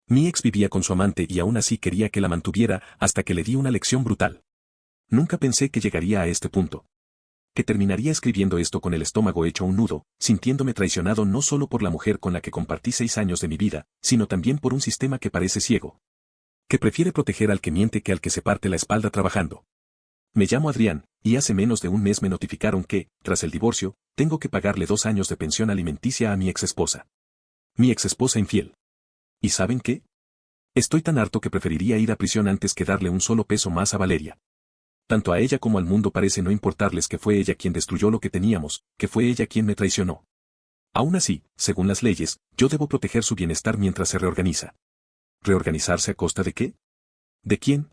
Mi ex vivía con su amante y aún así quería que la mantuviera hasta que le di una lección brutal. Nunca pensé que llegaría a este punto. Que terminaría escribiendo esto con el estómago hecho un nudo, sintiéndome traicionado no solo por la mujer con la que compartí 6 años de mi vida, sino también por un sistema que parece ciego. Que prefiere proteger al que miente que al que se parte la espalda trabajando. Me llamo Adrián, y hace menos de un mes me notificaron que, tras el divorcio, tengo que pagarle 2 años de pensión alimenticia a mi exesposa. Mi exesposa infiel. ¿Y saben qué? Estoy tan harto que preferiría ir a prisión antes que darle un solo peso más a Valeria. Tanto a ella como al mundo parece no importarles que fue ella quien destruyó lo que teníamos, que fue ella quien me traicionó. Aún así, según las leyes, yo debo proteger su bienestar mientras se reorganiza. ¿Reorganizarse a costa de qué? ¿De quién?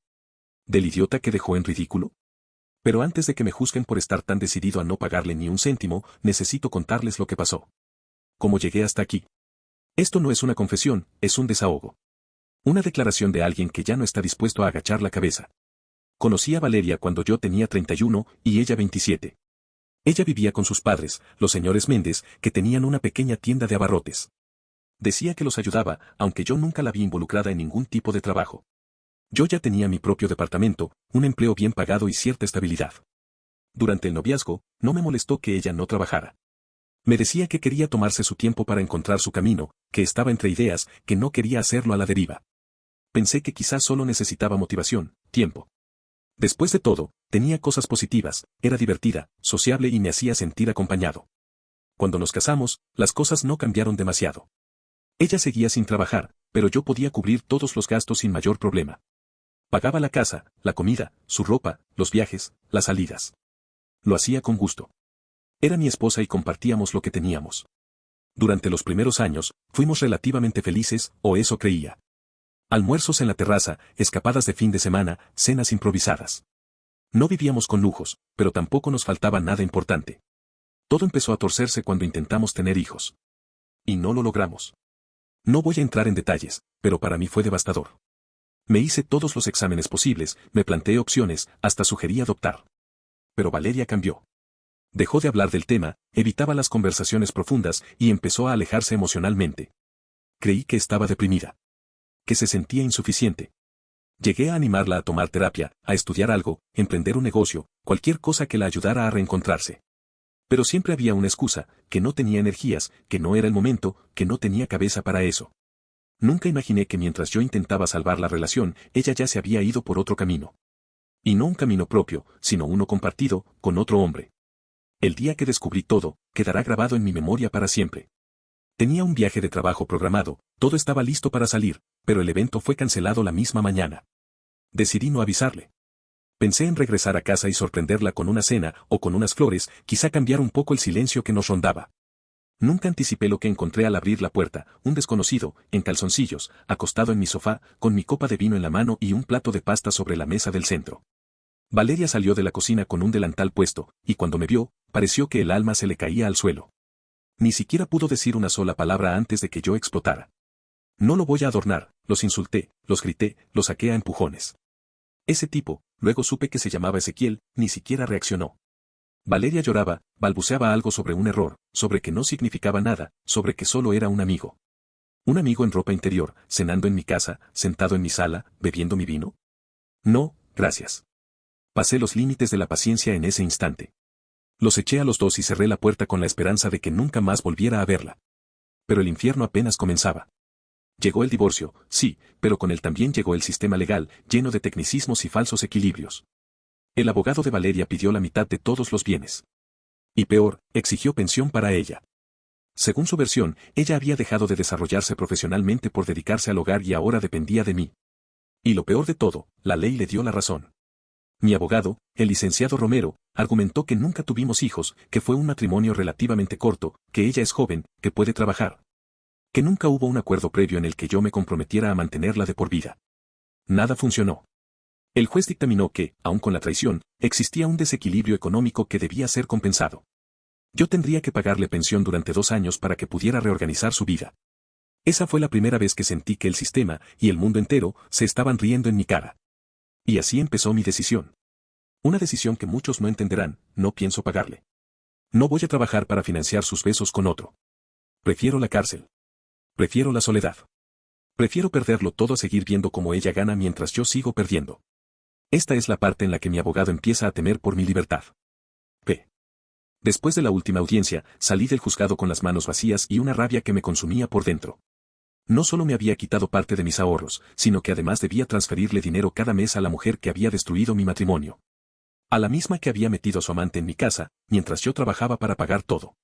¿Del idiota que dejó en ridículo? Pero antes de que me juzguen por estar tan decidido a no pagarle ni un céntimo, necesito contarles lo que pasó. ¿Cómo llegué hasta aquí? Esto no es una confesión, es un desahogo. Una declaración de alguien que ya no está dispuesto a agachar la cabeza. Conocí a Valeria cuando yo tenía 31 y ella 27. Ella vivía con sus padres, los señores Méndez, que tenían una pequeña tienda de abarrotes. Decía que los ayudaba, aunque yo nunca la vi involucrada en ningún tipo de trabajo. Yo ya tenía mi propio departamento, un empleo bien pagado y cierta estabilidad. Durante el noviazgo, no me molestó que ella no trabajara. Me decía que quería tomarse su tiempo para encontrar su camino, que estaba entre ideas, que no quería hacerlo a la deriva. Pensé que quizás solo necesitaba motivación, tiempo. Después de todo, tenía cosas positivas, era divertida, sociable y me hacía sentir acompañado. Cuando nos casamos, las cosas no cambiaron demasiado. Ella seguía sin trabajar, pero yo podía cubrir todos los gastos sin mayor problema. Pagaba la casa, la comida, su ropa, los viajes, las salidas. Lo hacía con gusto. Era mi esposa y compartíamos lo que teníamos. Durante los primeros años, fuimos relativamente felices, o eso creía. Almuerzos en la terraza, escapadas de fin de semana, cenas improvisadas. No vivíamos con lujos, pero tampoco nos faltaba nada importante. Todo empezó a torcerse cuando intentamos tener hijos. Y no lo logramos. No voy a entrar en detalles, pero para mí fue devastador. Me hice todos los exámenes posibles, me planteé opciones, hasta sugerí adoptar. Pero Valeria cambió. Dejó de hablar del tema, evitaba las conversaciones profundas y empezó a alejarse emocionalmente. Creí que estaba deprimida. Que se sentía insuficiente. Llegué a animarla a tomar terapia, a estudiar algo, emprender un negocio, cualquier cosa que la ayudara a reencontrarse. Pero siempre había una excusa, que no tenía energías, que no era el momento, que no tenía cabeza para eso. Nunca imaginé que mientras yo intentaba salvar la relación, ella ya se había ido por otro camino. Y no un camino propio, sino uno compartido, con otro hombre. El día que descubrí todo, quedará grabado en mi memoria para siempre. Tenía un viaje de trabajo programado, todo estaba listo para salir, pero el evento fue cancelado la misma mañana. Decidí no avisarle. Pensé en regresar a casa y sorprenderla con una cena o con unas flores, quizá cambiar un poco el silencio que nos rondaba. Nunca anticipé lo que encontré al abrir la puerta, un desconocido, en calzoncillos, acostado en mi sofá, con mi copa de vino en la mano y un plato de pasta sobre la mesa del centro. Valeria salió de la cocina con un delantal puesto, y cuando me vio, pareció que el alma se le caía al suelo. Ni siquiera pudo decir una sola palabra antes de que yo explotara. No lo voy a adornar, los insulté, los grité, los saqué a empujones. Ese tipo, luego supe que se llamaba Ezequiel, ni siquiera reaccionó. Valeria lloraba, balbuceaba algo sobre un error, sobre que no significaba nada, sobre que solo era un amigo. ¿Un amigo en ropa interior, cenando en mi casa, sentado en mi sala, bebiendo mi vino? No, gracias. Pasé los límites de la paciencia en ese instante. Los eché a los dos y cerré la puerta con la esperanza de que nunca más volviera a verla. Pero el infierno apenas comenzaba. Llegó el divorcio, sí, pero con él también llegó el sistema legal, lleno de tecnicismos y falsos equilibrios. El abogado de Valeria pidió la mitad de todos los bienes. Y peor, exigió pensión para ella. Según su versión, ella había dejado de desarrollarse profesionalmente por dedicarse al hogar y ahora dependía de mí. Y lo peor de todo, la ley le dio la razón. Mi abogado, el licenciado Romero, argumentó que nunca tuvimos hijos, que fue un matrimonio relativamente corto, que ella es joven, que puede trabajar. Que nunca hubo un acuerdo previo en el que yo me comprometiera a mantenerla de por vida. Nada funcionó. El juez dictaminó que, aun con la traición, existía un desequilibrio económico que debía ser compensado. Yo tendría que pagarle pensión durante 2 años para que pudiera reorganizar su vida. Esa fue la primera vez que sentí que el sistema, y el mundo entero, se estaban riendo en mi cara. Y así empezó mi decisión. Una decisión que muchos no entenderán, no pienso pagarle. No voy a trabajar para financiar sus besos con otro. Prefiero la cárcel. Prefiero la soledad. Prefiero perderlo todo a seguir viendo cómo ella gana mientras yo sigo perdiendo. Esta es la parte en la que mi abogado empieza a temer por mi libertad. P. Después de la última audiencia, salí del juzgado con las manos vacías y una rabia que me consumía por dentro. No solo me había quitado parte de mis ahorros, sino que además debía transferirle dinero cada mes a la mujer que había destruido mi matrimonio. A la misma que había metido a su amante en mi casa, mientras yo trabajaba para pagar todo.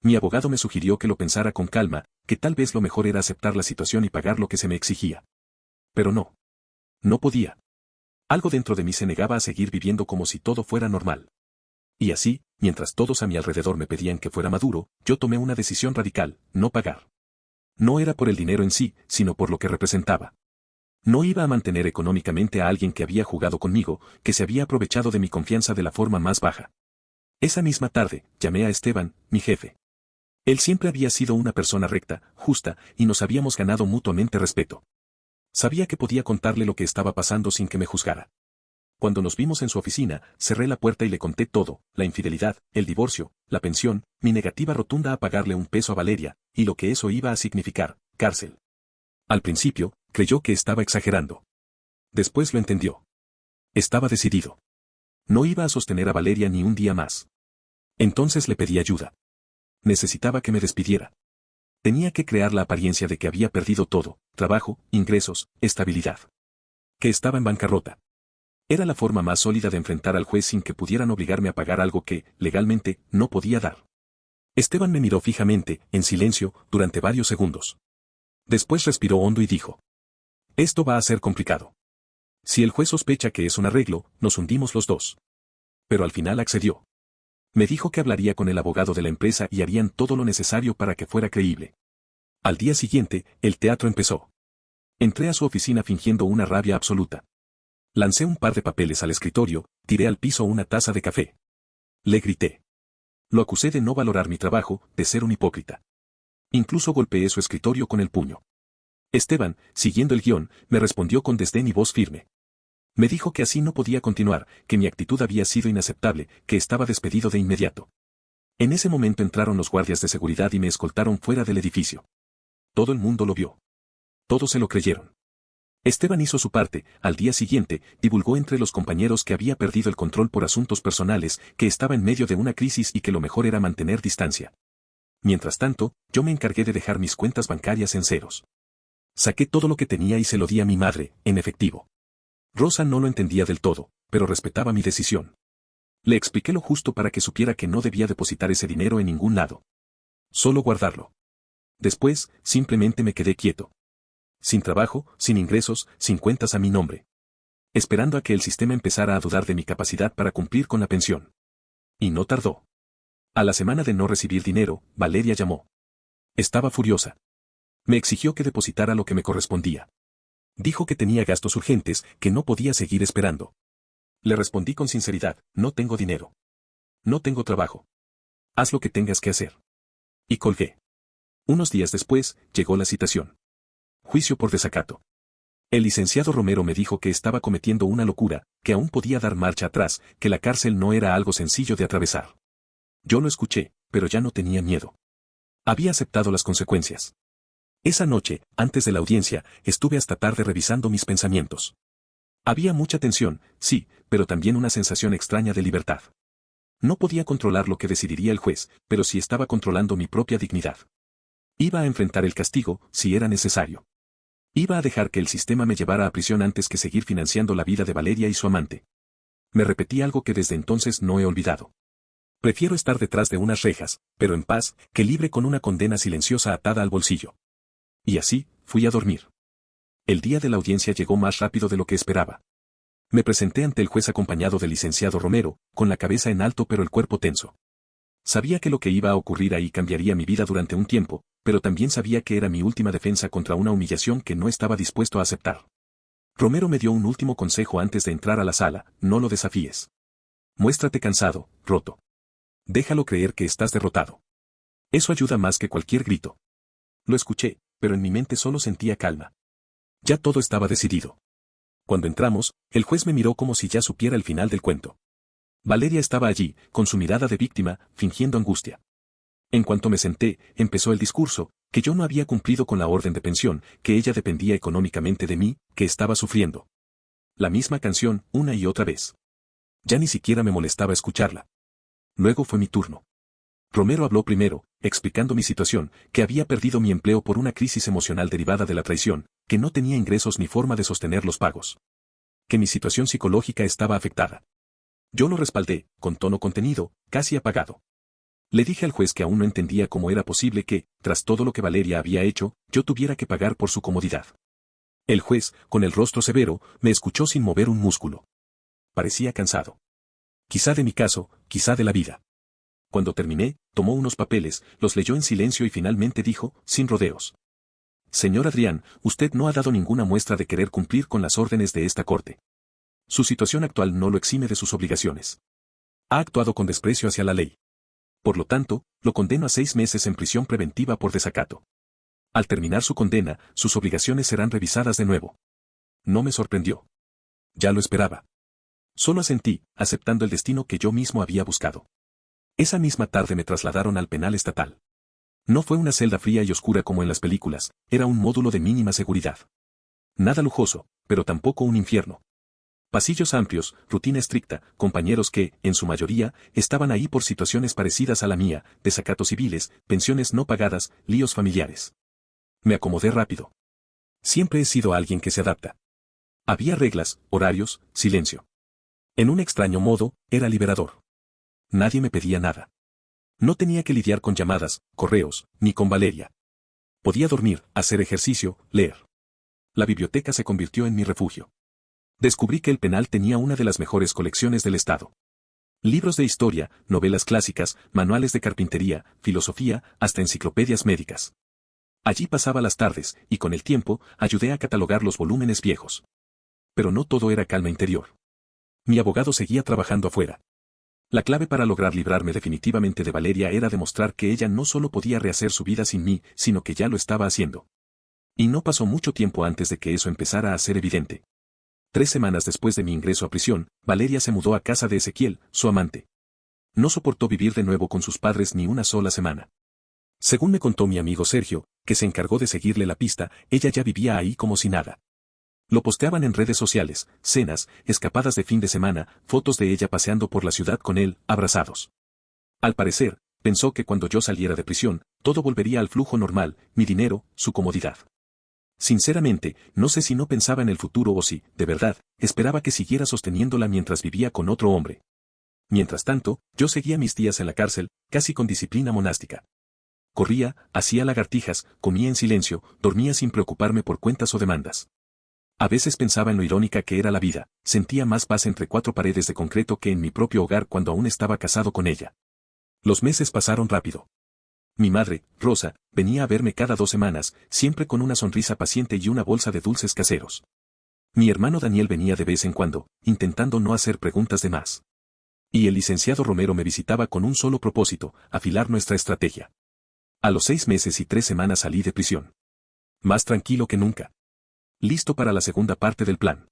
Mi abogado me sugirió que lo pensara con calma, que tal vez lo mejor era aceptar la situación y pagar lo que se me exigía. Pero no. No podía. Algo dentro de mí se negaba a seguir viviendo como si todo fuera normal. Y así, mientras todos a mi alrededor me pedían que fuera maduro, yo tomé una decisión radical: no pagar. No era por el dinero en sí, sino por lo que representaba. No iba a mantener económicamente a alguien que había jugado conmigo, que se había aprovechado de mi confianza de la forma más baja. Esa misma tarde, llamé a Esteban, mi jefe. Él siempre había sido una persona recta, justa, y nos habíamos ganado mutuamente respeto. Sabía que podía contarle lo que estaba pasando sin que me juzgara. Cuando nos vimos en su oficina, cerré la puerta y le conté todo: la infidelidad, el divorcio, la pensión, mi negativa rotunda a pagarle un peso a Valeria, y lo que eso iba a significar: cárcel. Al principio, creyó que estaba exagerando. Después lo entendió. Estaba decidido. No iba a sostener a Valeria ni un día más. Entonces le pedí ayuda. Necesitaba que me despidiera. Tenía que crear la apariencia de que había perdido todo: trabajo, ingresos, estabilidad. Que estaba en bancarrota. Era la forma más sólida de enfrentar al juez sin que pudieran obligarme a pagar algo que, legalmente, no podía dar. Esteban me miró fijamente, en silencio, durante varios segundos. Después respiró hondo y dijo: esto va a ser complicado. Si el juez sospecha que es un arreglo, nos hundimos los dos. Pero al final accedió. Me dijo que hablaría con el abogado de la empresa y harían todo lo necesario para que fuera creíble. Al día siguiente, el teatro empezó. Entré a su oficina fingiendo una rabia absoluta. Lancé un par de papeles al escritorio, tiré al piso una taza de café. Le grité. Lo acusé de no valorar mi trabajo, de ser un hipócrita. Incluso golpeé su escritorio con el puño. Esteban, siguiendo el guión, me respondió con desdén y voz firme. Me dijo que así no podía continuar, que mi actitud había sido inaceptable, que estaba despedido de inmediato. En ese momento entraron los guardias de seguridad y me escoltaron fuera del edificio. Todo el mundo lo vio. Todos se lo creyeron. Esteban hizo su parte. Al día siguiente, divulgó entre los compañeros que había perdido el control por asuntos personales, que estaba en medio de una crisis y que lo mejor era mantener distancia. Mientras tanto, yo me encargué de dejar mis cuentas bancarias en ceros. Saqué todo lo que tenía y se lo di a mi madre, en efectivo. Rosa no lo entendía del todo, pero respetaba mi decisión. Le expliqué lo justo para que supiera que no debía depositar ese dinero en ningún lado. Solo guardarlo. Después, simplemente me quedé quieto. Sin trabajo, sin ingresos, sin cuentas a mi nombre. Esperando a que el sistema empezara a dudar de mi capacidad para cumplir con la pensión. Y no tardó. A la semana de no recibir dinero, Valeria llamó. Estaba furiosa. Me exigió que depositara lo que me correspondía. Dijo que tenía gastos urgentes, que no podía seguir esperando. Le respondí con sinceridad: no tengo dinero. No tengo trabajo. Haz lo que tengas que hacer. Y colgué. Unos días después, llegó la citación. Juicio por desacato. El licenciado Romero me dijo que estaba cometiendo una locura, que aún podía dar marcha atrás, que la cárcel no era algo sencillo de atravesar. Yo lo escuché, pero ya no tenía miedo. Había aceptado las consecuencias. Esa noche, antes de la audiencia, estuve hasta tarde revisando mis pensamientos. Había mucha tensión, sí, pero también una sensación extraña de libertad. No podía controlar lo que decidiría el juez, pero sí estaba controlando mi propia dignidad. Iba a enfrentar el castigo, si era necesario. Iba a dejar que el sistema me llevara a prisión antes que seguir financiando la vida de Valeria y su amante. Me repetí algo que desde entonces no he olvidado. Prefiero estar detrás de unas rejas, pero en paz, que libre con una condena silenciosa atada al bolsillo. Y así, fui a dormir. El día de la audiencia llegó más rápido de lo que esperaba. Me presenté ante el juez acompañado del licenciado Romero, con la cabeza en alto pero el cuerpo tenso. Sabía que lo que iba a ocurrir ahí cambiaría mi vida durante un tiempo, pero también sabía que era mi última defensa contra una humillación que no estaba dispuesto a aceptar. Romero me dio un último consejo antes de entrar a la sala: no lo desafíes. Muéstrate cansado, roto. Déjalo creer que estás derrotado. Eso ayuda más que cualquier grito. Lo escuché, pero en mi mente solo sentía calma. Ya todo estaba decidido. Cuando entramos, el juez me miró como si ya supiera el final del cuento. Valeria estaba allí, con su mirada de víctima, fingiendo angustia. En cuanto me senté, empezó el discurso: Que yo no había cumplido con la orden de pensión, que ella dependía económicamente de mí, que estaba sufriendo. La misma canción, una y otra vez. Ya ni siquiera me molestaba escucharla. Luego fue mi turno. Romero habló primero, explicando mi situación, que había perdido mi empleo por una crisis emocional derivada de la traición, que no tenía ingresos ni forma de sostener los pagos. Que mi situación psicológica estaba afectada. Yo lo respaldé, con tono contenido, casi apagado. Le dije al juez que aún no entendía cómo era posible que, tras todo lo que Valeria había hecho, yo tuviera que pagar por su comodidad. El juez, con el rostro severo, me escuchó sin mover un músculo. Parecía cansado. Quizá de mi caso, quizá de la vida. Cuando terminé, tomó unos papeles, los leyó en silencio y finalmente dijo, sin rodeos. Señor Adrián, usted no ha dado ninguna muestra de querer cumplir con las órdenes de esta corte. Su situación actual no lo exime de sus obligaciones. Ha actuado con desprecio hacia la ley. Por lo tanto, lo condeno a 6 meses en prisión preventiva por desacato. Al terminar su condena, sus obligaciones serán revisadas de nuevo. No me sorprendió. Ya lo esperaba. Solo asentí, aceptando el destino que yo mismo había buscado. Esa misma tarde me trasladaron al penal estatal. No fue una celda fría y oscura como en las películas, era un módulo de mínima seguridad. Nada lujoso, pero tampoco un infierno. Pasillos amplios, rutina estricta, compañeros que, en su mayoría, estaban ahí por situaciones parecidas a la mía, desacatos civiles, pensiones no pagadas, líos familiares. Me acomodé rápido. Siempre he sido alguien que se adapta. Había reglas, horarios, silencio. En un extraño modo, era liberador. Nadie me pedía nada. No tenía que lidiar con llamadas, correos, ni con Valeria. Podía dormir, hacer ejercicio, leer. La biblioteca se convirtió en mi refugio. Descubrí que el penal tenía una de las mejores colecciones del estado. Libros de historia, novelas clásicas, manuales de carpintería, filosofía, hasta enciclopedias médicas. Allí pasaba las tardes, y con el tiempo, ayudé a catalogar los volúmenes viejos. Pero no todo era calma interior. Mi abogado seguía trabajando afuera. La clave para lograr librarme definitivamente de Valeria era demostrar que ella no solo podía rehacer su vida sin mí, sino que ya lo estaba haciendo. Y no pasó mucho tiempo antes de que eso empezara a ser evidente. 3 semanas después de mi ingreso a prisión, Valeria se mudó a casa de Ezequiel, su amante. No soportó vivir de nuevo con sus padres ni una sola semana. Según me contó mi amigo Sergio, que se encargó de seguirle la pista, ella ya vivía ahí como si nada. Lo posteaban en redes sociales, cenas, escapadas de fin de semana, fotos de ella paseando por la ciudad con él, abrazados. Al parecer, pensó que cuando yo saliera de prisión, todo volvería al flujo normal, mi dinero, su comodidad. Sinceramente, no sé si no pensaba en el futuro o si, de verdad, esperaba que siguiera sosteniéndola mientras vivía con otro hombre. Mientras tanto, yo seguía mis días en la cárcel, casi con disciplina monástica. Corría, hacía lagartijas, comía en silencio, dormía sin preocuparme por cuentas o demandas. A veces pensaba en lo irónica que era la vida, sentía más paz entre 4 paredes de concreto que en mi propio hogar cuando aún estaba casado con ella. Los meses pasaron rápido. Mi madre, Rosa, venía a verme cada 2 semanas, siempre con una sonrisa paciente y una bolsa de dulces caseros. Mi hermano Daniel venía de vez en cuando, intentando no hacer preguntas de más. Y el licenciado Romero me visitaba con un solo propósito, afilar nuestra estrategia. A los 6 meses y 3 semanas salí de prisión. Más tranquilo que nunca. Listo para la segunda parte del plan.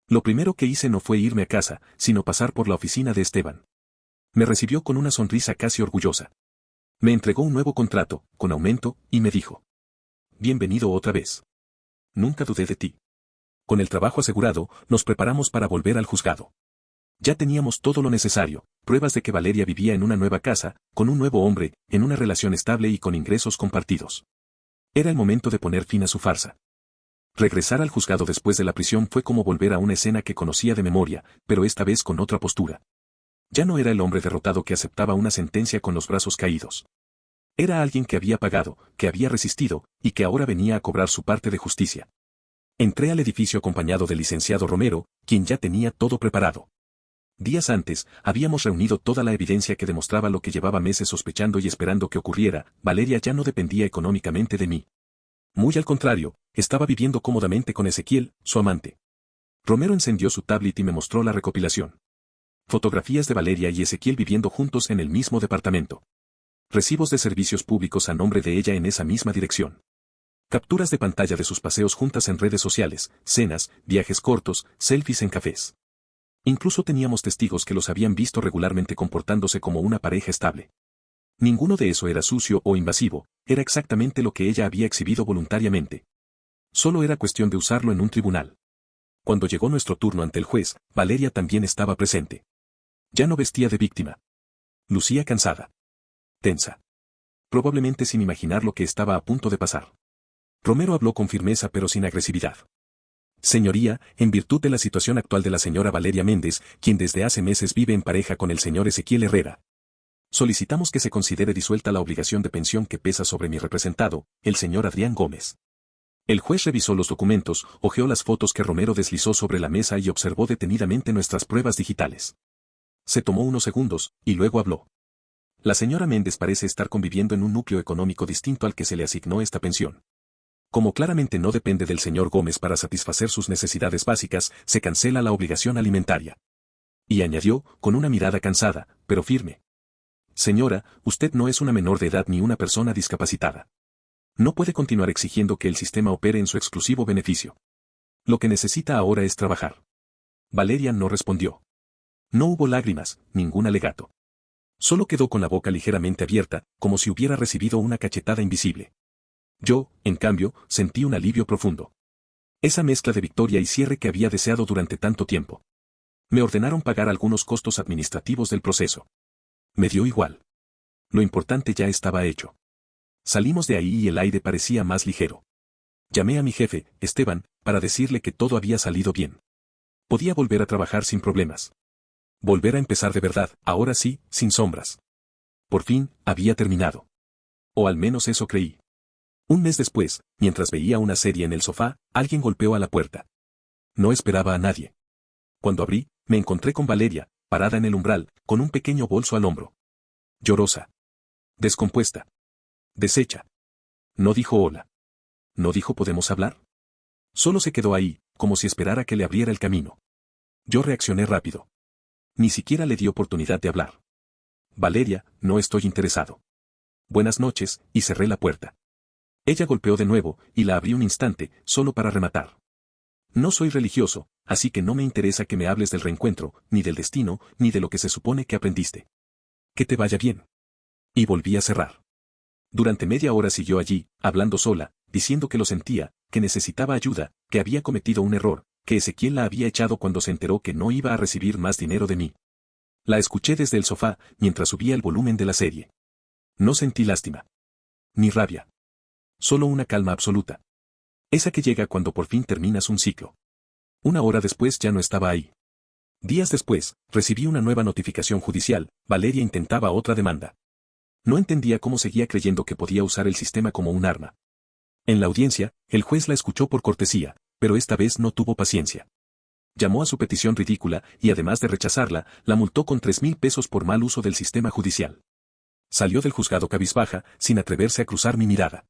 Lo primero que hice no fue irme a casa, sino pasar por la oficina de Esteban. Me recibió con una sonrisa casi orgullosa. Me entregó un nuevo contrato, con aumento, y me dijo: bienvenido otra vez. Nunca dudé de ti. Con el trabajo asegurado, nos preparamos para volver al juzgado. Ya teníamos todo lo necesario, pruebas de que Valeria vivía en una nueva casa, con un nuevo hombre, en una relación estable y con ingresos compartidos. Era el momento de poner fin a su farsa. Regresar al juzgado después de la prisión fue como volver a una escena que conocía de memoria, pero esta vez con otra postura. Ya no era el hombre derrotado que aceptaba una sentencia con los brazos caídos. Era alguien que había pagado, que había resistido, y que ahora venía a cobrar su parte de justicia. Entré al edificio acompañado del licenciado Romero, quien ya tenía todo preparado. Días antes, habíamos reunido toda la evidencia que demostraba lo que llevaba meses sospechando y esperando que ocurriera: Valeria ya no dependía económicamente de mí. Muy al contrario, estaba viviendo cómodamente con Ezequiel, su amante. Romero encendió su tablet y me mostró la recopilación. Fotografías de Valeria y Ezequiel viviendo juntos en el mismo departamento. Recibos de servicios públicos a nombre de ella en esa misma dirección. Capturas de pantalla de sus paseos juntas en redes sociales, cenas, viajes cortos, selfies en cafés. Incluso teníamos testigos que los habían visto regularmente comportándose como una pareja estable. Ninguno de eso era sucio o invasivo, era exactamente lo que ella había exhibido voluntariamente. Solo era cuestión de usarlo en un tribunal. Cuando llegó nuestro turno ante el juez, Valeria también estaba presente. Ya no vestía de víctima. Lucía cansada. Tensa. Probablemente sin imaginar lo que estaba a punto de pasar. Romero habló con firmeza pero sin agresividad. Señoría, en virtud de la situación actual de la señora Valeria Méndez, quien desde hace meses vive en pareja con el señor Ezequiel Herrera, solicitamos que se considere disuelta la obligación de pensión que pesa sobre mi representado, el señor Adrián Gómez. El juez revisó los documentos, hojeó las fotos que Romero deslizó sobre la mesa y observó detenidamente nuestras pruebas digitales. Se tomó unos segundos, y luego habló. La señora Méndez parece estar conviviendo en un núcleo económico distinto al que se le asignó esta pensión. Como claramente no depende del señor Gómez para satisfacer sus necesidades básicas, se cancela la obligación alimentaria. Y añadió, con una mirada cansada, pero firme. Señora, usted no es una menor de edad ni una persona discapacitada. No puede continuar exigiendo que el sistema opere en su exclusivo beneficio. Lo que necesita ahora es trabajar. Valeria no respondió. No hubo lágrimas, ningún alegato. Solo quedó con la boca ligeramente abierta, como si hubiera recibido una cachetada invisible. Yo, en cambio, sentí un alivio profundo. Esa mezcla de victoria y cierre que había deseado durante tanto tiempo. Me ordenaron pagar algunos costos administrativos del proceso. Me dio igual. Lo importante ya estaba hecho. Salimos de ahí y el aire parecía más ligero. Llamé a mi jefe, Esteban, para decirle que todo había salido bien. Podía volver a trabajar sin problemas. Volver a empezar de verdad, ahora sí, sin sombras. Por fin, había terminado. O al menos eso creí. Un mes después, mientras veía una serie en el sofá, alguien golpeó a la puerta. No esperaba a nadie. Cuando abrí, me encontré con Valeria, parada en el umbral, con un pequeño bolso al hombro. Llorosa. Descompuesta. Deshecha. No dijo hola. No dijo podemos hablar. Solo se quedó ahí, como si esperara que le abriera el camino. Yo reaccioné rápido. Ni siquiera le di oportunidad de hablar. Valeria, no estoy interesado. Buenas noches, y cerré la puerta. Ella golpeó de nuevo, y la abrí un instante, solo para rematar. No soy religioso, así que no me interesa que me hables del reencuentro, ni del destino, ni de lo que se supone que aprendiste. Que te vaya bien. Y volví a cerrar. Durante media hora siguió allí, hablando sola, diciendo que lo sentía, que necesitaba ayuda, que había cometido un error, que Ezequiel la había echado cuando se enteró que no iba a recibir más dinero de mí. La escuché desde el sofá, mientras subía el volumen de la serie. No sentí lástima. Ni rabia. Solo una calma absoluta. Esa que llega cuando por fin terminas un ciclo. Una hora después ya no estaba ahí. Días después, recibí una nueva notificación judicial, Valeria intentaba otra demanda. No entendía cómo seguía creyendo que podía usar el sistema como un arma. En la audiencia, el juez la escuchó por cortesía, pero esta vez no tuvo paciencia. Llamó a su petición ridícula y además de rechazarla, la multó con 3,000 pesos por mal uso del sistema judicial. Salió del juzgado cabizbaja, sin atreverse a cruzar mi mirada.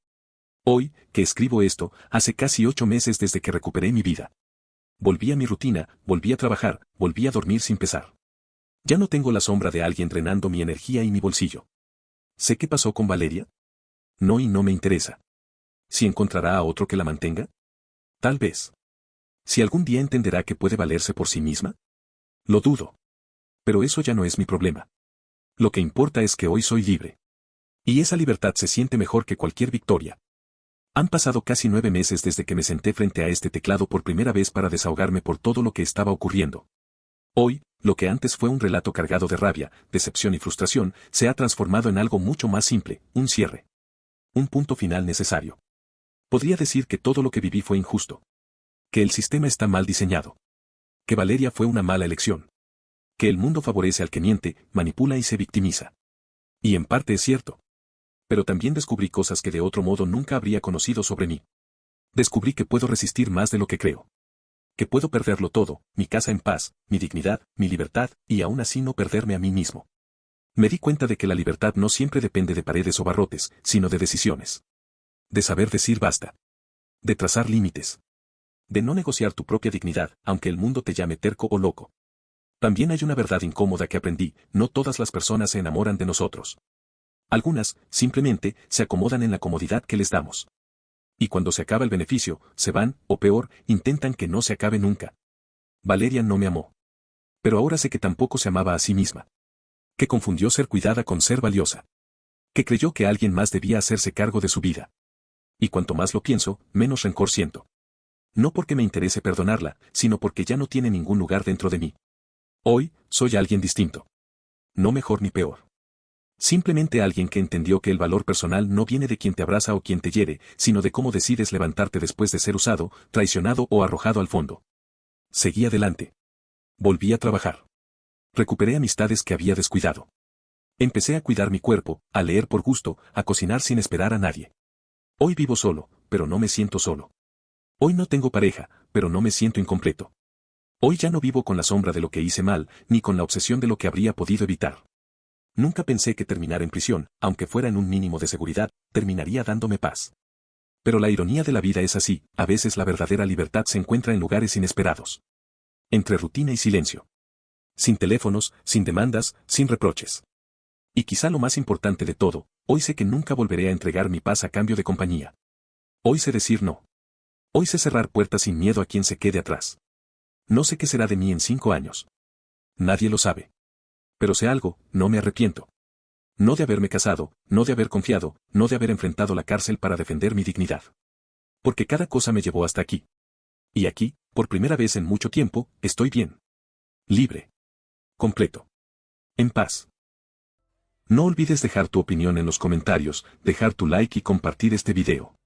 Hoy, que escribo esto, hace casi 8 meses desde que recuperé mi vida. Volví a mi rutina, volví a trabajar, volví a dormir sin pesar. Ya no tengo la sombra de alguien drenando mi energía y mi bolsillo. ¿Sé qué pasó con Valeria? No, y no me interesa. ¿Si encontrará a otro que la mantenga? Tal vez. ¿Si algún día entenderá que puede valerse por sí misma? Lo dudo. Pero eso ya no es mi problema. Lo que importa es que hoy soy libre. Y esa libertad se siente mejor que cualquier victoria. Han pasado casi 9 meses desde que me senté frente a este teclado por primera vez para desahogarme por todo lo que estaba ocurriendo. Hoy, lo que antes fue un relato cargado de rabia, decepción y frustración, se ha transformado en algo mucho más simple, un cierre. Un punto final necesario. Podría decir que todo lo que viví fue injusto. Que el sistema está mal diseñado. Que Valeria fue una mala elección. Que el mundo favorece al que miente, manipula y se victimiza. Y en parte es cierto. Pero también descubrí cosas que de otro modo nunca habría conocido sobre mí. Descubrí que puedo resistir más de lo que creo. Que puedo perderlo todo, mi casa en paz, mi dignidad, mi libertad, y aún así no perderme a mí mismo. Me di cuenta de que la libertad no siempre depende de paredes o barrotes, sino de decisiones. De saber decir basta. De trazar límites. De no negociar tu propia dignidad, aunque el mundo te llame terco o loco. También hay una verdad incómoda que aprendí, no todas las personas se enamoran de nosotros. Algunas, simplemente, se acomodan en la comodidad que les damos. Y cuando se acaba el beneficio, se van, o peor, intentan que no se acabe nunca. Valeria no me amó. Pero ahora sé que tampoco se amaba a sí misma. Que confundió ser cuidada con ser valiosa. Que creyó que alguien más debía hacerse cargo de su vida. Y cuanto más lo pienso, menos rencor siento. No porque me interese perdonarla, sino porque ya no tiene ningún lugar dentro de mí. Hoy, soy alguien distinto. No mejor ni peor. Simplemente alguien que entendió que el valor personal no viene de quien te abraza o quien te hiere, sino de cómo decides levantarte después de ser usado, traicionado o arrojado al fondo. Seguí adelante. Volví a trabajar. Recuperé amistades que había descuidado. Empecé a cuidar mi cuerpo, a leer por gusto, a cocinar sin esperar a nadie. Hoy vivo solo, pero no me siento solo. Hoy no tengo pareja, pero no me siento incompleto. Hoy ya no vivo con la sombra de lo que hice mal, ni con la obsesión de lo que habría podido evitar. Nunca pensé que terminar en prisión, aunque fuera en un mínimo de seguridad, terminaría dándome paz. Pero la ironía de la vida es así, a veces la verdadera libertad se encuentra en lugares inesperados. Entre rutina y silencio. Sin teléfonos, sin demandas, sin reproches. Y quizá lo más importante de todo, hoy sé que nunca volveré a entregar mi paz a cambio de compañía. Hoy sé decir no. Hoy sé cerrar puertas sin miedo a quien se quede atrás. No sé qué será de mí en 5 años. Nadie lo sabe. Pero sé algo, no me arrepiento. No de haberme casado, no de haber confiado, no de haber enfrentado la cárcel para defender mi dignidad. Porque cada cosa me llevó hasta aquí. Y aquí, por primera vez en mucho tiempo, estoy bien. Libre. Completo. En paz. No olvides dejar tu opinión en los comentarios, dejar tu like y compartir este video.